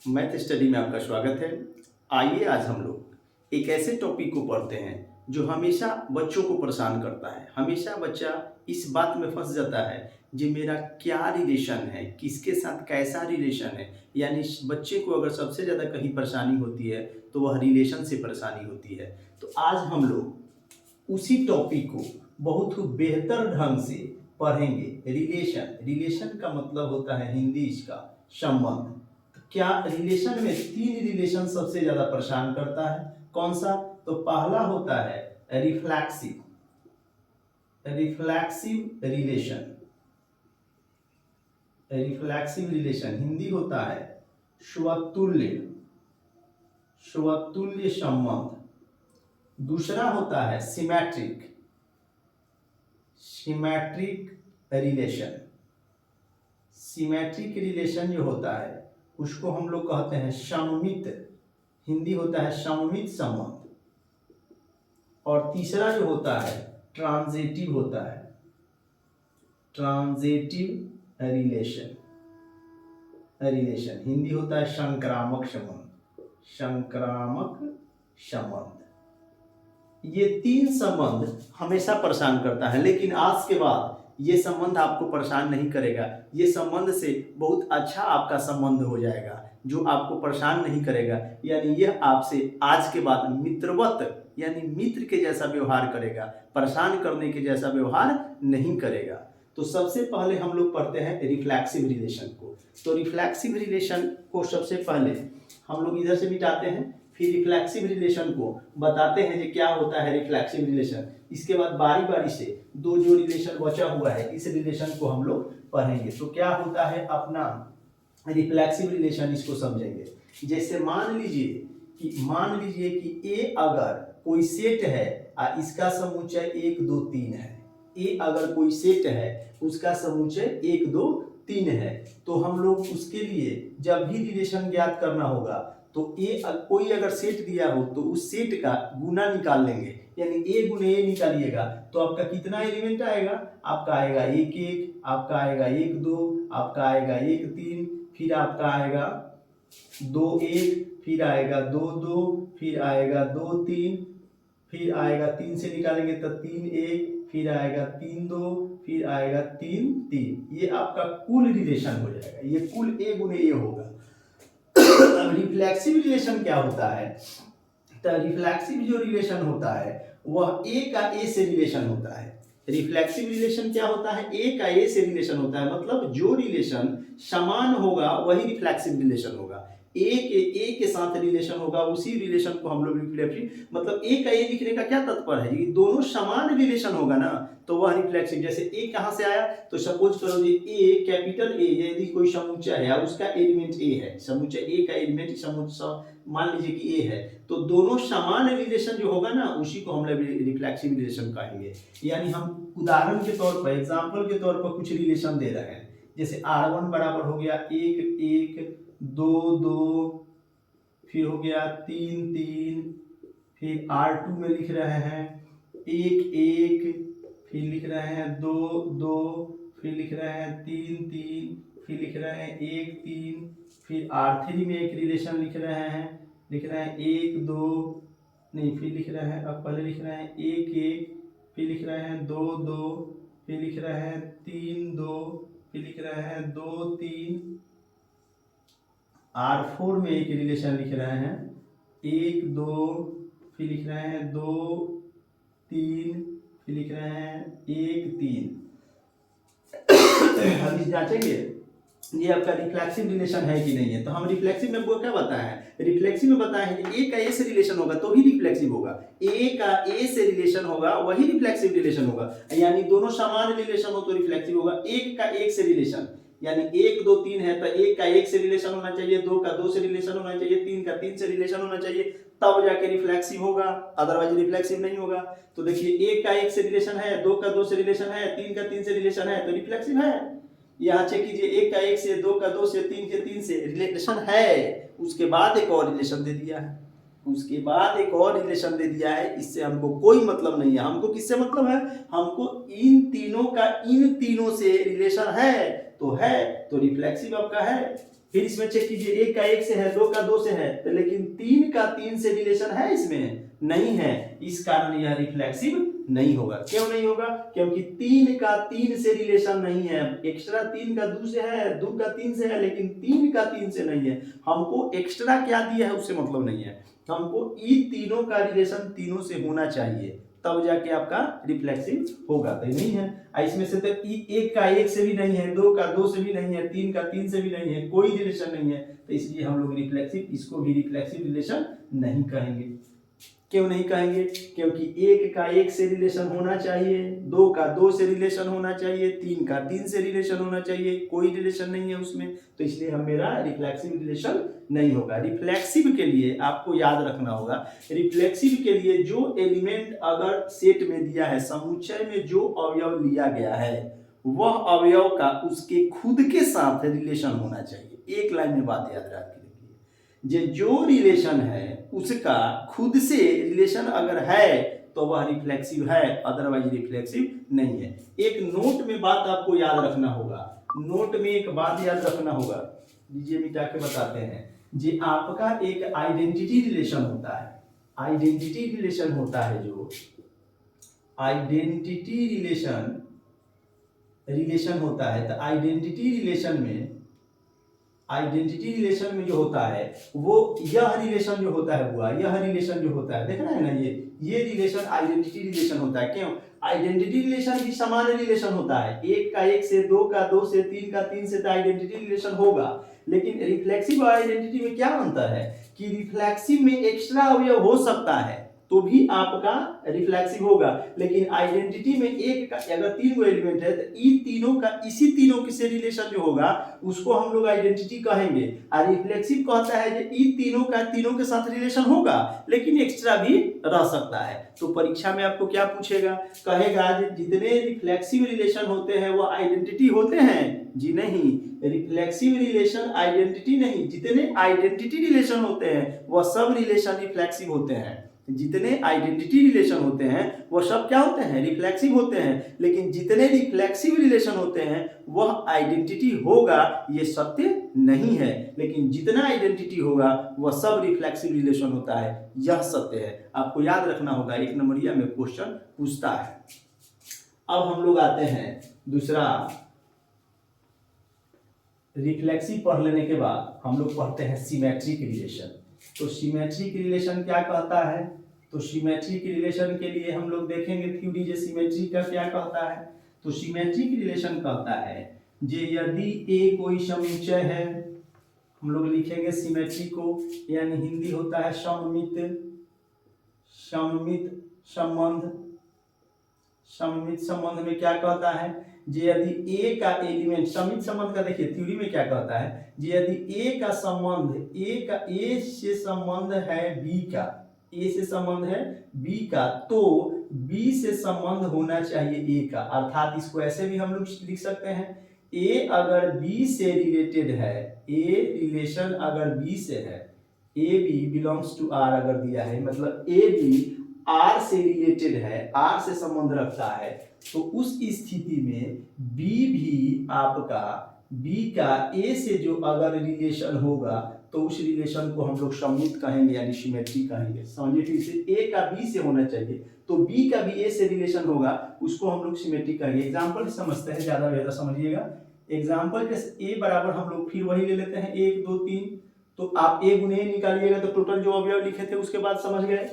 Math study में आपका स्वागत है। आइए आज हम लोग एक ऐसे टॉपिक को पढ़ते हैं जो हमेशा बच्चों को परेशान करता है। हमेशा बच्चा इस बात में फंस जाता है कि मेरा क्या रिलेशन है, किसके साथ कैसा रिलेशन है। यानी बच्चे को अगर सबसे ज़्यादा कहीं परेशानी होती है तो वह रिलेशन से परेशानी होती है। तो आज हम लोग उसी टॉपिक को बहुत ही बेहतर ढंग से पढ़ेंगे। रिलेशन का मतलब होता है हिंदी इसका संबंध। क्या रिलेशन में तीन रिलेशन सबसे ज्यादा परेशान करता है, कौन सा? तो पहला होता है reflexive relation. Reflexive relation Hindi होता है स्वतुल्य संबंध। दूसरा होता है सिमेट्रिक रिलेशन। सिमेट्रिक रिलेशन जो होता है उसको हम लोग कहते हैं सममित, हिंदी होता है सममित संबंध। और तीसरा जो होता है ट्रांजिटिव होता है, ट्रांजिटिव रिलेशन हिंदी होता है संक्रामक संबंध। ये तीन संबंध हमेशा परेशान करता है, लेकिन आज के बाद ये संबंध आपको परेशान नहीं करेगा। ये संबंध से बहुत अच्छा आपका संबंध हो जाएगा जो आपको परेशान नहीं करेगा। यानी यह आपसे आज के बाद मित्रवत यानी मित्र के जैसा व्यवहार करेगा, परेशान करने के जैसा व्यवहार नहीं करेगा। तो सबसे पहले हम लोग पढ़ते हैं रिफ्लेक्सिव रिलेशन को। तो रिफ्लेक्सिव रिलेशन को सबसे पहले हम लोग इधर से मिटाते हैं, फिर रिफ्लेक्सिव रिलेशन को बताते हैं कि क्या होता है रिफ्लेक्सिव रिलेशन। इसके बाद बारी बारी से दो जो रिलेशन बचा हुआ है इस रिलेशन को हम लोग पढ़ेंगे। तो क्या होता है अपना रिफ्लेक्सिव रिलेशन, इसको समझेंगे। जैसे मान लीजिए कि ए अगर कोई सेट है और इसका समुच्चय 1 2 3 है। ए अगर कोई सेट है उसका समुच्चय 1 2 3 है, तो हम लोग उसके लिए जब भी रिलेशन ज्ञात करना होगा तो कोई अगर सेट दिया हो तो उस सेट का गुना निकाल लेंगे। यानी ए गुने ए निकालिएगा तो आपका कितना एलिमेंट आएगा? आपका आएगा 1 1, आपका आएगा 1 2, आपका आएगा 1 3, फिर आपका आएगा 2 1, फिर आएगा 2 2, फिर आएगा 2 3, फिर आएगा 3 से निकालेंगे तो 3 1, फिर आएगा 3 2, फिर आएगा 3 3। ये आपका कुल रिलेशन हो जाएगा। ये कुल ए गुने ए होगा। अब रिफ्लेक्सिव रिलेशन क्या होता है? तो रिफ्लेक्सिव जो रिलेशन होता है वह ए का ए से रिलेशन होता है। रिफ्लेक्सिव रिलेशन क्या होता है? ए का ए से रिलेशन होता है। मतलब जो रिलेशन समान होगा वही रिफ्लेक्सिव रिलेशन होगा। ए के साथ रिलेशन होगा, उसी रिलेशन को हम लोग रिफ्लेक्सिव, मतलब ए का ए लिखने का क्या तात्पर्य है? ये दोनों समान रिलेशन होगा ना तो वह रिफ्लेक्सिव। जैसे ए कहां से आया? तो सपोज करो जी ए कैपिटल ए यदि कोई समुच्चय है और उसका एलिमेंट ए है, समुच्चय ए का एलिमेंट समुच्चय मान लीजिए कि ए है, तो दोनों समान रिलेशन जो होगा ना उसी को हम लोग रिफ्लेक्सिव रिलेशन कहेंगे। यानी हम उदाहरण के तौर पर, एग्जाम्पल के तौर पर कुछ रिलेशन दे रहे हैं। जैसे R1 बराबर हो गया 1 1 2 2, फिर हो गया 3 3, फिर R2 में लिख रहे हैं 1 1, फिर लिख रहे हैं 2 2, फिर लिख रहे हैं 3 3, फिर लिख रहे हैं 1 3, फिर R3 में एक रिलेशन लिख रहे हैं 1 2 नहीं, फिर लिख रहे हैं, अब पहले लिख रहे हैं 1 1, फिर लिख रहे हैं 2 2, फिर लिख रहे हैं 3 2, फिर लिख रहे हैं 2 3। R4 में एक रिलेशन लिख रहे हैं 1 2, फिर लिख रहे हैं 2 3, फिर लिख रहे हैं 1 3। हम इस जांचेंगे ये आपका रिफ्लेक्सिव रिलेशन है कि नहीं है। तो हम रिफ्लेक्सिव में वो क्या बताया है? रिफ्लेक्सिव में बताया है कि ए का ए से रिलेशन होगा तो ही रिफ्लेक्सिव होगा। ए का ए से रिलेशन होगा वही रिफ्लेक्सिव रिलेशन होगा। यानी दोनों समान रिलेशन हो तो रिफ्लेक्सिव होगा। एक का एक से रिलेशन, यानी 1 2 3 है तो 1 का 1 से रिलेशन होना चाहिए, 2 का 2 से रिलेशन होना चाहिए, 3 का 3 से रिलेशन होना चाहिए, तब जाके रिफ्लेक्सिव होगा, अदरवाइज रिफ्लेक्सिव नहीं होगा। तो देखिए 1 का 1 से रिलेशन है, 2 का 2 से रिलेशन है, 3 का 3 से रिलेशन है तो रिफ्लेक्सिव है। यहाँ चेक कीजिए 1 का 1 से, 2 का 2 से, 3 के 3 से रिलेशन है, उसके बाद एक और रिलेशन दे दिया है, उसके बाद एक और रिलेशन दे दिया है। इससे हमको कोई मतलब नहीं है। हमको किससे मतलब है? हमको इन तीनों का इन तीनों से रिलेशन है तो रिफ्लेक्सिव आपका है। फिर इसमें चेक कीजिए, 1 का 1 से है, 2 का 2 से है, तो लेकिन 3 का 3 से रिलेशन है इसमें? नहीं है। इस कारण यह रिफ्लेक्सिव नहीं होगा। क्यों नहीं होगा? क्योंकि 3 का 3 से रिलेशन नहीं है। एक्स्ट्रा 3 का 2 से है, 2 का 3 से है, लेकिन 3 का 3 से नहीं है। हमको एक्स्ट्रा क्या दिया है उससे मतलब नहीं है, हमको इन तीनों का रिलेशन तीनों से होना चाहिए, तब जाके आपका रिफ्लेक्सिव होगा। तो नहीं है, इसमें से तो 1 का 1 से भी नहीं है, 2 का 2 से भी नहीं है, 3 का 3 से भी नहीं है, कोई रिलेशन नहीं है। तो इसलिए हम लोग रिफ्लेक्सिव, इसको भी रिफ्लेक्सिव रिलेशन नहीं कहेंगे। क्यों नहीं कहेंगे? क्योंकि 1 का 1 से रिलेशन होना चाहिए, 2 का 2 से रिलेशन होना चाहिए, 3 का 3 से रिलेशन होना चाहिए, कोई रिलेशन नहीं है उसमें, तो इसलिए हम मेरा रिफ्लेक्सिव रिलेशन नहीं होगा। रिफ्लेक्सिव के लिए आपको याद रखना होगा, रिफ्लेक्सिव के लिए जो एलिमेंट अगर सेट में दिया है, समुच्चय में जो अवयव लिया गया है, वह अवयव का उसके खुद के साथ रिलेशन होना चाहिए। एक लाइन में बात याद रखिए, जो रिलेशन है उसका खुद से रिलेशन अगर है तो वह रिफ्लेक्सिव है, अदरवाइज रिफ्लेक्सिव नहीं है। एक नोट में बात आपको याद रखना होगा, नोट में एक बात याद रखना होगा, लीजिए मिटा के बताते हैं। जी आपका एक आइडेंटिटी रिलेशन होता है, आइडेंटिटी रिलेशन होता है, जो आइडेंटिटी रिलेशन होता है, तो आइडेंटिटी रिलेशन में जो होता है वो यह रिलेशन जो होता है हुआ, यह रिलेशन जो होता है, देख रहे हैं ना, ये रिलेशन आइडेंटिटी रिलेशन होता है। क्यों? आइडेंटिटी रिलेशन भी समान रिलेशन होता है, 1 का 1 से, 2 का 2 से, 3 का 3 से, तो आइडेंटिटी रिलेशन होगा। लेकिन रिफ्लेक्सिव और आइडेंटिटी में क्या अंतर है कि रिफ्लेक्सिव में एक्स्ट्रा अवयव हो सकता है तो भी आपका रिफ्लेक्सिव होगा, लेकिन आइडेंटिटी में एक का अगर 3 गो एलिमेंट है तो इन तीनों का, इसी तीनों के से रिलेशन जो होगा उसको हम लोग आइडेंटिटी कहेंगे। और रिफ्लेक्सिव कहता है कि इन तीनों का तीनों के साथ रिलेशन होगा लेकिन एक्स्ट्रा भी रह सकता है। तो परीक्षा में आपको क्या पूछेगा, कहेगा जितने रिफ्लेक्सिव रिलेशन होते हैं वो आइडेंटिटी होते हैं? जी नहीं, रिफ्लेक्सिव रिलेशन आइडेंटिटी नहीं, जितने आइडेंटिटी रिलेशन होते हैं वह सब रिलेशन रिफ्लेक्सिव होते हैं। जितने आइडेंटिटी रिलेशन होते हैं वो सब क्या होते हैं? रिफ्लेक्सिव होते हैं। लेकिन जितने रिफ्लेक्सिव रिलेशन होते हैं वह आइडेंटिटी होगा, ये सत्य नहीं है। लेकिन जितना आइडेंटिटी होगा वह सब रिफ्लेक्सिव रिलेशन होता है, यह सत्य है। आपको याद रखना होगा, 1 नंबरिया में क्वेश्चन पूछता है। अब हम लोग आते हैं दूसरा, रिफ्लेक्सिव पढ़ लेने के बाद हम लोग पढ़ते हैं सिमेट्रिक रिलेशन। तो सिमेट्रिक रिलेशन क्या कहता है? तो सिमेट्रिक रिलेशन के लिए हम लोग देखेंगे थ्योरी, जो सिमेट्री का क्या कहता है। तो सिमेट्रिक रिलेशन कहता है जे यदि ए कोई समुच्चय है, हम लोग लिखेंगे सिमेट्री को, यानी हिंदी होता है सममित संबंध। सममित संबंध में क्या कहता है, जे यदि ए का एलिमेंट, सममित संबंध का देखिए थ्योरी में क्या कहता है, जे यदि ए का संबंध, ए से संबंध है बी का, ए से संबंध है बी का, तो बी से संबंध होना चाहिए ए का। अर्थात इसको ऐसे भी हम लोग लिख सकते हैं, ए अगर बी से रिलेटेड है, ए रिलेशन अगर बी से है, A B belongs to R अगर दिया है, मतलब ए बी आर से रिलेटेड है, आर से संबंध रखता है, तो उस स्थिति में बी भी आपका, बी का ए से जो अगर रिलेशन होगा तो उस रिलेशन को हम लोग सममित कहेंगे, यानी सिमेट्री कहेंगे। समझिए फिर से, ए का बी से होना चाहिए तो बी का भी ए से रिलेशन होगा, उसको हम लोग सिमेट्री कहेंगे। एग्जाम्पल समझते हैं, ज्यादा बेहतर समझिएगा। एग्जाम्पल के ए बराबर हम लोग फिर वही ले लेते हैं, 1 2 3, तो आप ए गुने ए निकालिएगा तो टोटल जो अवयव लिखे थे उसके बाद समझ गए।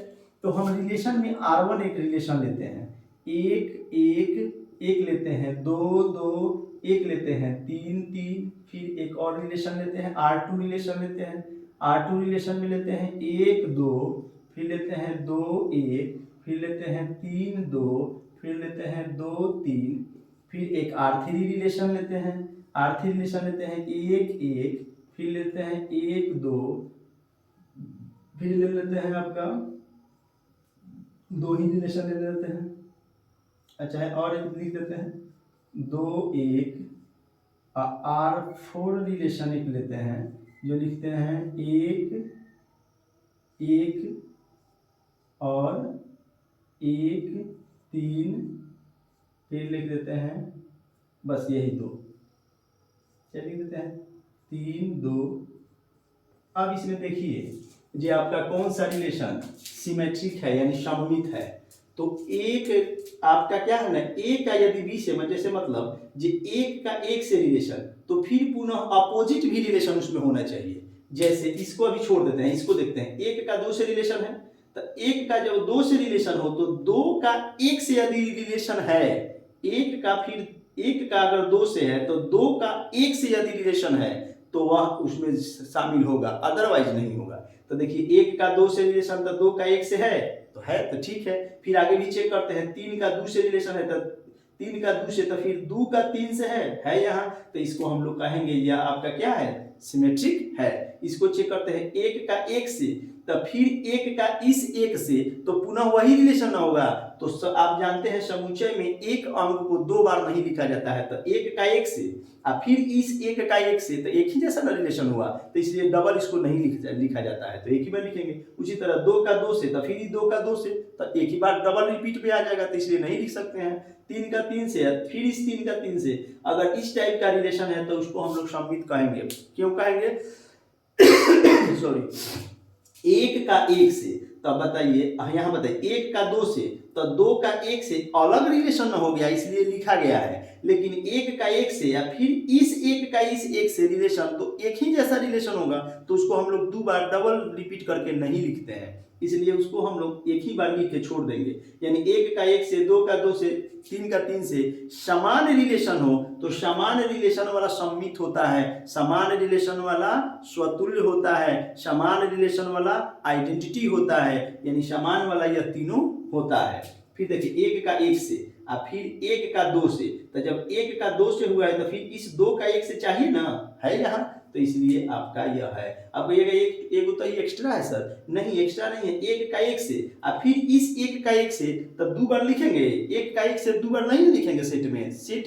तो हम रिलेशन में R1 एक रिलेशन लेते हैं, 1 1 1 लेते हैं, 2 2 1 लेते हैं, 3 3, फिर एक और रिलेशन लेते हैं, R2 रिलेशन लेते हैं, R2 रिलेशन में लेते हैं 1 2, फिर लेते हैं 2 1, फिर लेते हैं 3 2, फिर लेते हैं 2 3, फिर एक R3 रिलेशन लेते हैं, R3 रिलेशन लेते हैं 1 1, फिर लेते हैं 1 2, फिर ले लेते हैं आपका 2 ही रिलेशन ले लेते हैं। अच्छा है, और एक लिख देते हैं 2 1, R4 रिलेशन एक लेते हैं, जो लिखते हैं 1 1 और 1 3, फिर लिख देते हैं बस यही 2, क्या लिख देते हैं 3 2। अब इसमें देखिए जे आपका कौन सा रिलेशन सिमेट्रिक है यानी सममित है, तो एक आपका क्या है ना, एक का यदि बी से जैसे मतलब जे एक का एक से रिलेशन, तो फिर पुनः अपोजिट भी रिलेशन उसमें होना चाहिए। जैसे इसको अभी छोड़ देते हैं, इसको देखते हैं, एक का दो से रिलेशन है, तो एक का जब दो से रिलेशन हो तो दो का एक से यदि रिलेशन है, एक का फिर एक का अगर दो से है तो दो का एक से यदि रिलेशन है तो वह उसमें शामिल होगा, अदरवाइज नहीं होगा। तो देखिए एक का दो से रिलेशन तो दो का एक से है तो ठीक है। फिर आगे भी चेक करते हैं, तीन का दो से रिलेशन है तो तीन का दो से, तो फिर दो का तीन से है यहाँ, तो इसको हम लोग कहेंगे यह आपका क्या है, सिमेट्रिक है। इसको चेक करते हैं, एक का एक से तो फिर एक का इस एक से, तो पुनः वही रिलेशन होगा। तो आप जानते हैं समुच्चय में एक अंक को दो बार नहीं लिखा जाता है, तो एक का एक से और फिर इस एक का एक से, तो एक ही जैसा ना रिलेशन हुआ, तो इसलिए डबल इसको नहीं लिखा जाता है, तो एक ही बार लिखेंगे। उसी तरह दो का दो से तो फिर दो का दो से, तो एक ही बार डबल रिपीट में आ जाएगा, तो इसलिए नहीं लिख सकते हैं। तीन का तीन से फिर इस तीन का तीन से, अगर इस टाइप का रिलेशन है तो उसको हम लोग सममित कहेंगे। क्यों कहेंगे सॉरी, एक का एक से, तब बताइए यहाँ बताइए, एक का दो से तो दो का एक से अलग रिलेशन हो गया इसलिए लिखा गया है, लेकिन एक का एक से या फिर इस एक का इस एक से रिलेशन, तो एक ही जैसा रिलेशन होगा, तो उसको हम लोग दो बार डबल रिपीट करके नहीं लिखते हैं, इसलिए उसको हम लोग एक ही बार लिख के छोड़ देंगे। यानी एक का एक से, दो का दो से, तीन का तीन से समान रिलेशन हो तो समान रिलेशन वाला सममित होता है, समान रिलेशन वाला स्वतुल्य होता है, समान रिलेशन वाला आइडेंटिटी होता है, यानी समान वाला यह तीनों होता है। फिर देखिए एक का एक से और फिर एक का दो से, तो जब एक का दो से हुआ है तो फिर इस दो का एक से चाहिए ना, है यहाँ, तो इसलिए आपका यह है। अब एक तो ये एक्स्ट्रा है सर, नहीं एक्स्ट्रा नहीं है, एक का एक से और फिर इस एक का एक से, तब दो बार लिखेंगे, एक का एक से दो बार नहीं लिखेंगे, सेट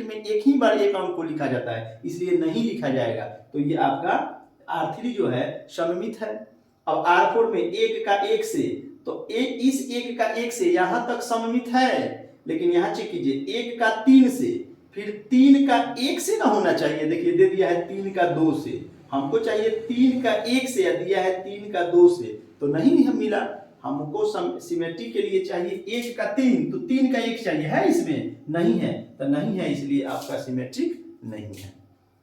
में एक ही बार एक अंक को लिखा जाता है, इसलिए नहीं लिखा जाएगा। तो ये आपका R3 जो है सममित है। अब R4 में एक का एक से, तो इस एक का एक से यहां तक सममित है, लेकिन यहां चेक कीजिए, एक का तीन से फिर तीन का एक से ना होना चाहिए। देखिए दे दिया है तीन का दो से, हमको चाहिए तीन का एक से, दिया है तीन का दो से, तो नहीं हम मिला। हमको सिमेट्री के लिए चाहिए एक का तीन, तो तीन का एक चाहिए, है इसमें नहीं है, तो नहीं है, इसलिए आपका सिमेट्रिक नहीं है।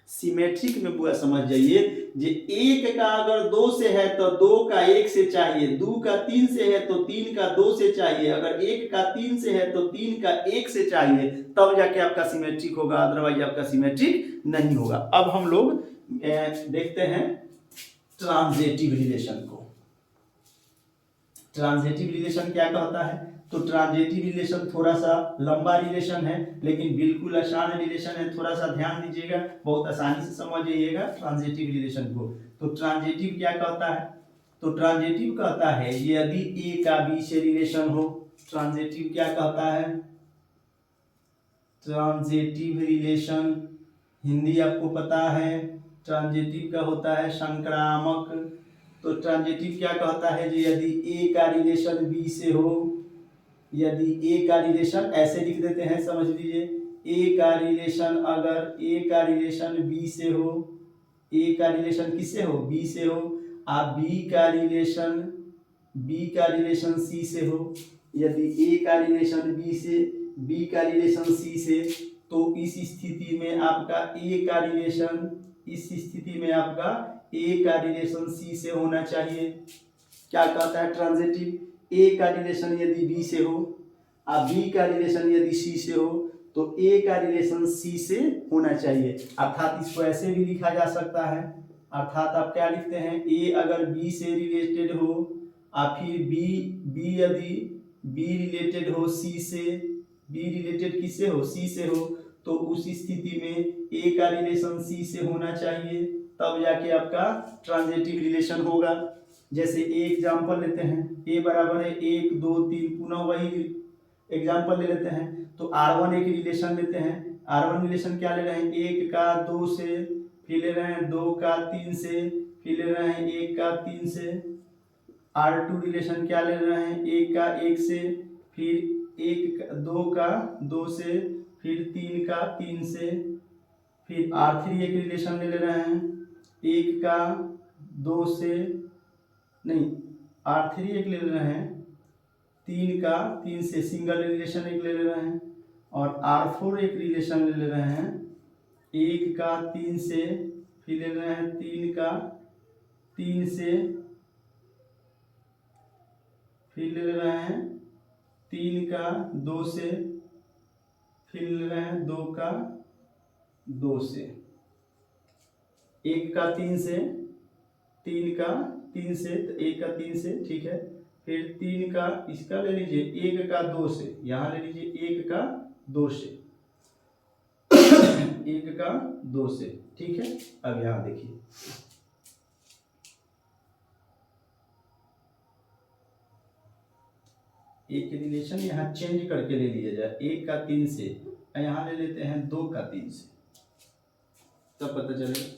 सिमेट्रिक में पूरा समझ जाइए, जे एक का अगर दो से है तो दो का एक से चाहिए, दो का तीन से है तो तीन का दो से चाहिए, अगर एक का तीन से है तो तीन का एक से चाहिए, तब जाके आपका सिमेट्रिक होगा, अदरवाइज आपका सिमेट्रिक नहीं होगा। अब हम लोग देखते हैं ट्रांजिटिव रिलेशन को। ट्रांजिटिव रिलेशन क्या कहता है, तो ट्रांजिटिव रिलेशन थोड़ा सा लंबा रिलेशन है, लेकिन बिल्कुल आसान रिलेशन है, थोड़ा सा ध्यान दीजिएगा, बहुत आसानी से समझ जाइएगा ट्रांजिटिव रिलेशन को। तो ट्रांजिटिव क्या कहता है, तो ट्रांजिटिव कहता है यदि ए का बी से रिलेशन हो। ट्रांजिटिव क्या कहता है, ट्रांजिटिव रिलेशन हिंदी आपको पता है, ट्रांजिटिव का होता है संक्रामक। तो ट्रांजिटिव क्या कहता है, यदि ए का रिलेशन बी से हो, यदि ए का रिलेशन, ऐसे लिख देते हैं समझ लीजिए, ए का रिलेशन अगर ए का रिलेशन बी से हो, ए का रिलेशन किससे हो, बी से हो, आप बी का रिलेशन सी से हो, यदि ए का रिलेशन बी से, बी का रिलेशन सी से, तो इस स्थिति में आपका ए का रिलेशन, इस स्थिति में आपका ए का रिलेशन सी से होना चाहिए। क्या कहता है ट्रांजिटिव, ए का रिलेशन यदि बी से हो और बी का रिलेशन यदि सी से हो, तो ए का रिलेशन सी से होना चाहिए। अर्थात इसको ऐसे भी लिखा जा सकता है, अर्थात आप क्या लिखते हैं, ए अगर बी से रिलेटेड हो और फिर बी यदि बी रिलेटेड हो सी से, बी रिलेटेड किससे हो, सी से हो, तो उस स्थिति में ए का रिलेशन सी से होना चाहिए, तब जाके आपका ट्रांजिटिव रिलेशन होगा। जैसे एग्जाम्पल लेते हैं, ए बराबर है 1 2 3, पुनः वही एग्जाम्पल ले लेते हैं। तो R1 एक रिलेशन लेते हैं, R1 रिलेशन क्या ले रहे हैं, 1 का 2 से, फिर ले रहे हैं 2 का 3 से, फिर ले रहे हैं 1 का 3 से। R2 रिलेशन क्या ले रहे हैं, 1 का 1 से, फिर 2 का 2 से, फिर 3 का 3 से। फिर R3 एक रिलेशन ले रहे हैं, 1 का 2 से नहीं, R3 एक ले रहे हैं, 3 का 3 से सिंगल रिलेशन एक ले रहे हैं, और R4 एक रिलेशन ले रहे हैं, 1 का 3 से, फिर ले रहे हैं 3 का 3 से, फिर ले रहे हैं 3 का 2 से, फिर ले रहे हैं 2 का 2 से, 1 का 3 से, 3 का 3 से, तो 1 का 3 से, ठीक है। फिर 3 का इसका ले लीजिए, 1 का 2 से, यहाँ ले लीजिए 1 का 2 से 1 का 2 से, ठीक है। अब यहाँ देखिए, एक रिलेशन यहाँ चेंज करके ले लिया जाए, 1 का 3 से, यहाँ ले लेते हैं 2 का 3 से, तब पता चलेगा।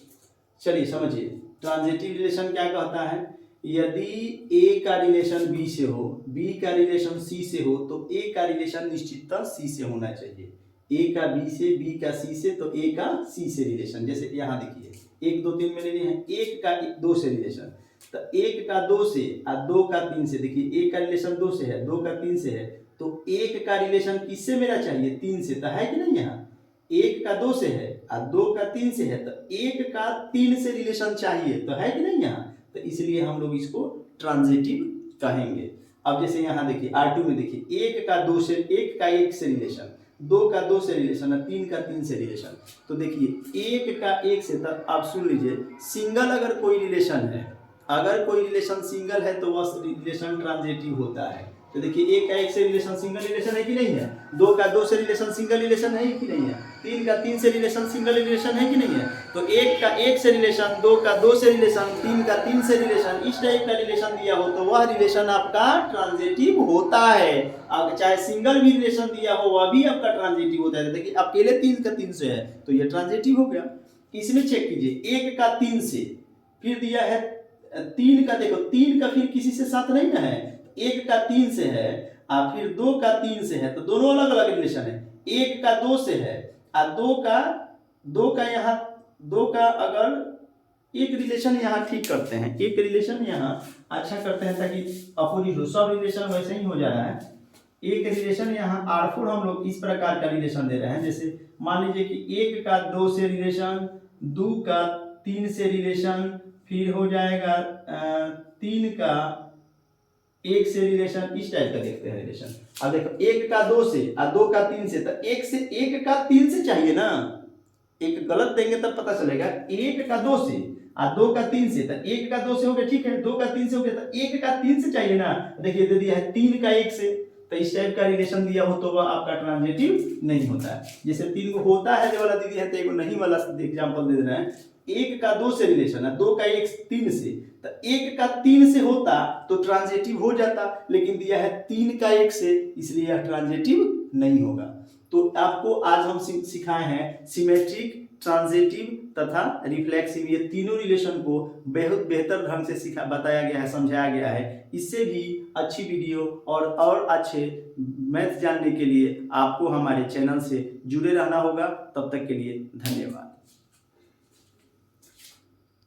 चलिए समझिए, ट्रांजिटिव रिलेशन क्या कहता है, यदि ए का रिलेशन बी से हो, बी का रिलेशन सी से हो, तो ए का रिलेशन निश्चिततः सी से होना चाहिए। ए का बी से, बी का सी से, तो ए का सी से रिलेशन, जैसे यहाँ देखिए 1 2 3 में ले लिए हैं, 1 का 2 से रिलेशन, तो 1 का 2 से और 2 का 3 से, देखिए 1 का रिलेशन 2 से है, 2 का 3 से है, तो 1 का रिलेशन किससे मेरा चाहिए, 3 से, तो है कि नहीं, यहाँ 1 का 2 से है और 2 का 3 से है, तो 1 का 3 से रिलेशन चाहिए, तो है कि नहीं यहाँ, तो इसलिए हम लोग इसको ट्रांजिटिव कहेंगे। अब जैसे यहाँ देखिए R2 में देखिए, 1 का 2 से, 1 का 1 से रिलेशन, 2 का 2 से रिलेशन और 3 का 3 से रिलेशन, तो देखिए 1 का 1 से, तब आप सुन लीजिए, सिंगल अगर कोई रिलेशन है, अगर कोई रिलेशन सिंगल है तो वह रिलेशन ट्रांजिटिव होता है। तो देखिए 1 का 1 से रिलेशन सिंगल रिलेशन है कि नहीं है, 2 का 2 से रिलेशन सिंगल रिलेशन है कि नहीं है, 3 का 3 से रिलेशन सिंगल रिलेशन है कि नहीं है, तो 1 का 1 से रिलेशन, 2 का 2 से रिलेशन, 3 का 3 से रिलेशन, इस टाइप का रिलेशन दिया हो तो वह रिलेशन आपका ट्रांजिटिव होता है। अब चाहे सिंगल भी रिलेशन दिया हो वह भी आपका ट्रांजिटिव होता है। देखिए अकेले 3 का 3 से है तो यह ट्रांजिटिव हो गया। इसमें चेक कीजिए, 1 का 3 से, फिर दिया है 3 का, देखो 3 का फिर किसी से साथ नहीं ना है, 1 का 3 से है और फिर 2 का 3 से है, तो दोनों अलग अलग रिलेशन है। 1 का 2 से है और 2 का यहाँ 2 का अगर एक रिलेशन यहाँ ठीक करते हैं, एक रिलेशन यहाँ अच्छा करते हैं ताकि अपोजिट हो, सब रिलेशन वैसे ही हो जा रहा है। एक रिलेशन यहाँ R4 हम लोग इस प्रकार का रिलेशन दे रहे हैं, जैसे मान लीजिए कि 1 का 2 से रिलेशन, 2 का 3 से रिलेशन, फिर हो जाएगा 3 का 1 से रिलेशन, इस टाइप का देखते हैं रिलेशन। अब देखो 1 का 2 से और 2 का 3 से, तो 1 से 1 का 3 से चाहिए ना, एक गलत देंगे तब पता चलेगा। 1 का 2 से और 2 का 3 से, तो 1 का 2 से हो गया, ठीक है, 2 का 3 से हो गया, तो 1 का 3 से चाहिए ना। देखिए दे दिया है 3 का 1 से, तो इस टाइप का रिलेशन दिया हो तो वह आपका ट्रांजिटिव नहीं होता है। जैसे 3 को होता है वाला दे दिया है, तो एक नहीं वाला एग्जाम्पल दे रहे हैं। 1 का 2 से रिलेशन है, 2 का 1 3 से, तो 1 का 3 से होता तो ट्रांजिटिव हो जाता, लेकिन दिया है 3 का 1 से, इसलिए यह ट्रांजिटिव नहीं होगा। तो आपको आज हम सिखाए हैं सिमेट्रिक, ट्रांजिटिव तथा रिफ्लेक्सिव, ये तीनों रिलेशन को बहुत बेहतर ढंग से बताया गया है, समझाया गया है। इससे भी अच्छी वीडियो और अच्छे मैथ जानने के लिए आपको हमारे चैनल से जुड़े रहना होगा। तब तक के लिए धन्यवाद।